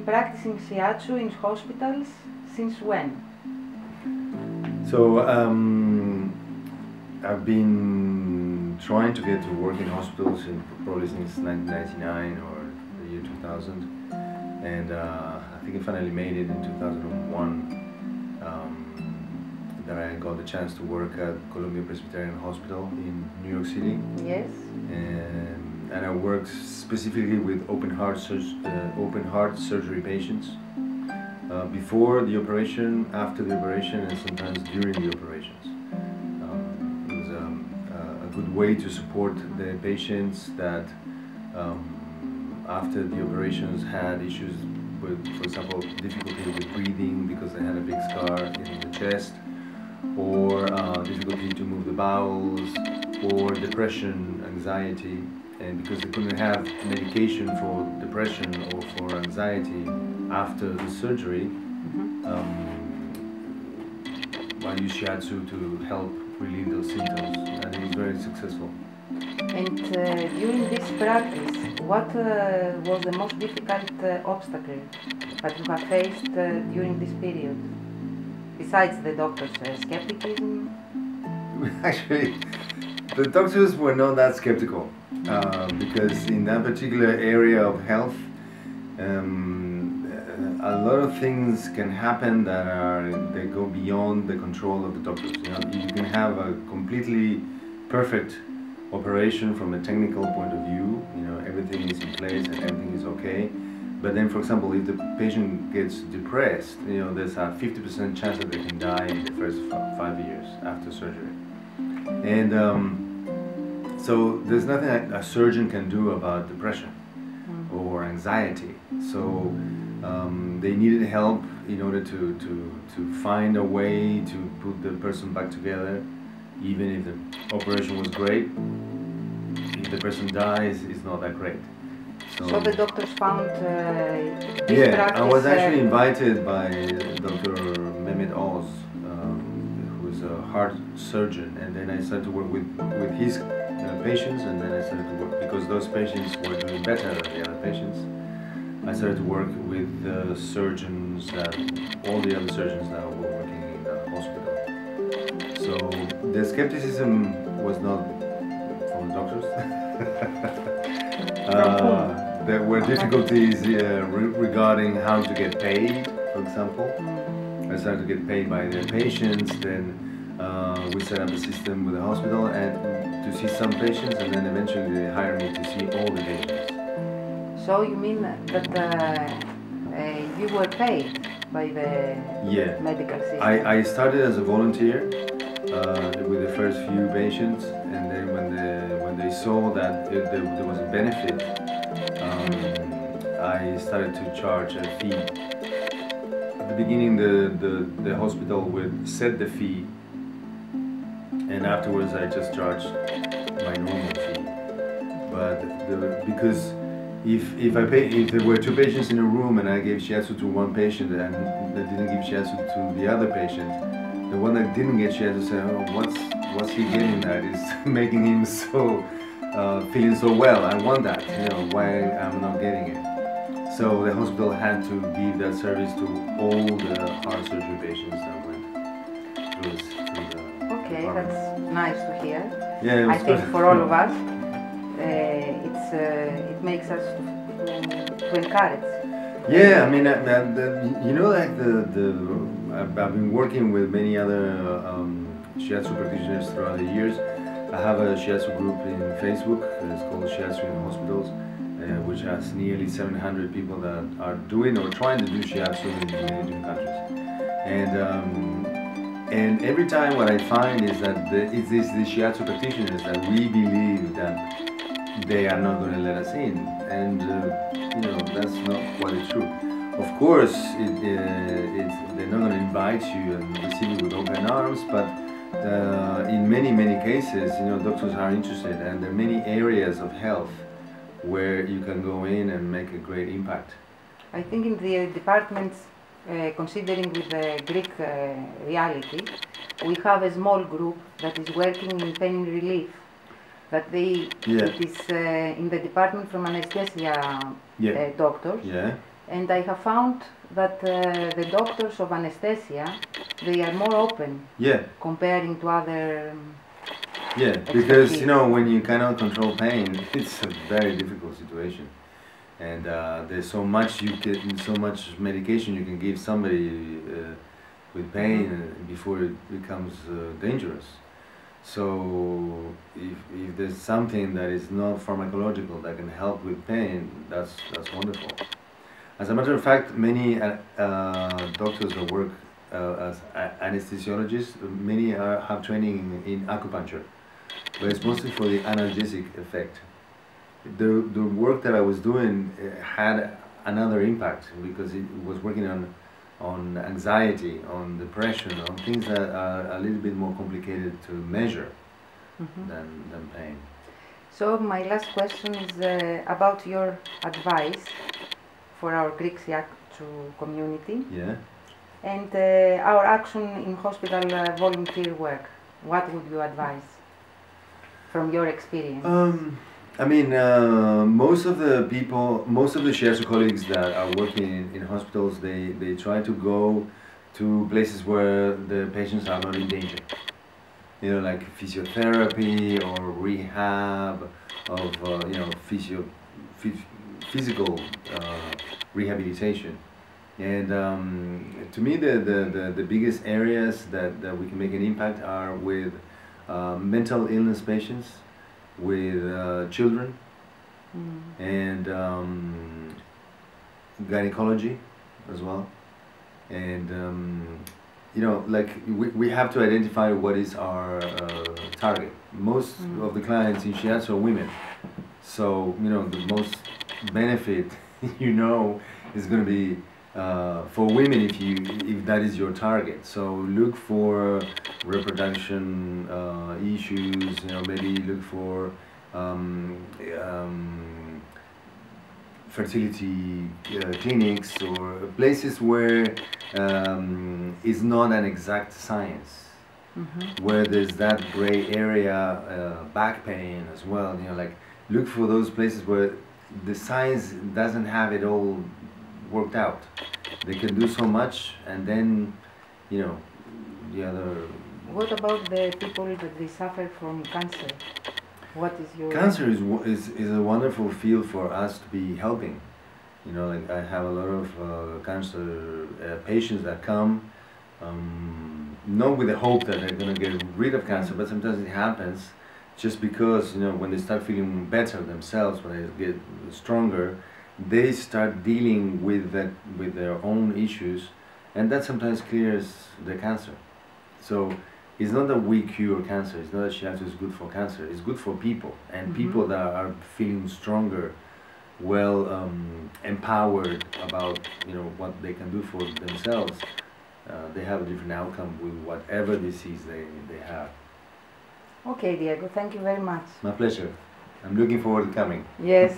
practicing Shiatsu in hospitals since when? So I've been trying to get to work in hospitals probably since 1999 or the year 2000, and I think I finally made it in 2001. That I got the chance to work at Columbia Presbyterian Hospital in New York City. Yes. And I worked specifically with open heart surgery patients before the operation, after the operation, and sometimes during the operations. It was a good way to support the patients that after the operations had issues with, for example, difficulty with breathing because they had a big scar in the chest, or difficulty to move the bowels, or depression, anxiety, and because they couldn't have medication for depression or for anxiety after the surgery, I used Shiatsu to help relieve those symptoms, and it was very successful. And during this practice, what was the most difficult obstacle that you have faced during this period? Besides the doctor's skepticism? Actually, the doctors were not that skeptical because in that particular area of health, a lot of things can happen that they go beyond the control of the doctors. You know, you can have a completely perfect operation from a technical point of view. You know, everything is in place and everything is okay. But then, for example, if the patient gets depressed, you know, there's a 50% chance that they can die in the first 5 years after surgery. And so there's nothing a surgeon can do about depression or anxiety. So they needed help in order to find a way to put the person back together, even if the operation was great. If the person dies, it's not that great. So the doctors found this practice. I was actually invited by Dr. Mehmet Oz, who is a heart surgeon, and then I started to work with his patients, and then I started to work, because those patients were doing better than the other patients, I started to work with the surgeons, all the other surgeons that were working in the hospital. So the skepticism was not from the doctors. There were difficulties regarding how to get paid, for example. I started to get paid by the patients, then we set up a system with the hospital and to see some patients, and then eventually they hired me to see all the patients. So you mean that you were paid by the medical system? I started as a volunteer with the first few patients, and then when they saw that there was a benefit, I started to charge a fee. At the beginning, the hospital would set the fee, and afterwards I just charged my normal fee. But because if there were two patients in a room and I gave Shiatsu to one patient and they didn't give Shiatsu to the other patient, the one that didn't get Shiatsu said, "Oh, what's he getting that is making him so feeling so well? I want that. You know, why I'm not getting it?" So the hospital had to give that service to all the heart surgery patients that went through the Okay, department. that's nice to hear. Yeah, I think for all of us, it makes us to encourage. Yeah, I mean, you know, like I've been working with many other Shiatsu practitioners throughout the years. I have a Shiatsu group in Facebook. It's called Shiatsu in Hospitals, which has nearly 700 people that are doing or trying to do Shiatsu in many different countries. And every time what I find is that it's the Shiatsu practitioners that we believe that they are not going to let us in, and you know, that's not quite true. Of course, they're not going to invite you and receive you with open arms, but in many cases, you know, doctors are interested, and there are many areas of health where you can go in and make a great impact. I think in the departments, considering with the Greek reality, we have a small group that is working in pain relief. That it is in the department from anesthesia doctors. Yeah. And I have found that the doctors of anesthesia, they are more open. Yeah. Comparing to other. Yeah, because you know when you cannot control pain, it's a very difficult situation, and there's so much so much medication you can give somebody with pain before it becomes dangerous. So if there's something that is not pharmacological that can help with pain, that's wonderful. As a matter of fact, many doctors that work as anesthesiologists, many have training in acupuncture, but it's mostly for the analgesic effect. The work that I was doing had another impact because it was working on anxiety, on depression, on things that are a little bit more complicated to measure than pain. So my last question is about your advice for our Greek Shiatsu community. Yeah. And our action in hospital volunteer work. What would you advise from your experience? I mean, most of the Shiatsu colleagues that are working in hospitals, they try to go to places where the patients are not in danger. You know, like physiotherapy or rehab of, you know, physical rehabilitation. And to me, the biggest areas that we can make an impact are with mental illness patients, with children, and gynecology as well. And you know, like we have to identify what is our target. Most of the clients in Shiatsu are women, so you know the most benefit, you know, is going to be for women if that is your target. So look for reproduction issues, you know, maybe look for fertility clinics or places where it's not an exact science, where there's that gray area, back pain as well, you know, like look for those places where the science doesn't have it all worked out. They can do so much, and then, you know, the other. What about the people that they suffer from cancer? What is your... Cancer is a wonderful field for us to be helping. You know, like I have a lot of cancer patients that come, not with the hope that they're going to get rid of cancer, but sometimes it happens just because, you know, when they start feeling better themselves, when they get stronger, they start dealing with their own issues, and that sometimes clears the cancer. So it's not that we cure cancer, it's not that Shiatsu is good for cancer, it's good for people, and people that are feeling stronger, well empowered about, you know, what they can do for themselves, they have a different outcome with whatever disease they have. Okay, Diego, thank you very much. My pleasure. I'm looking forward to coming. Yes.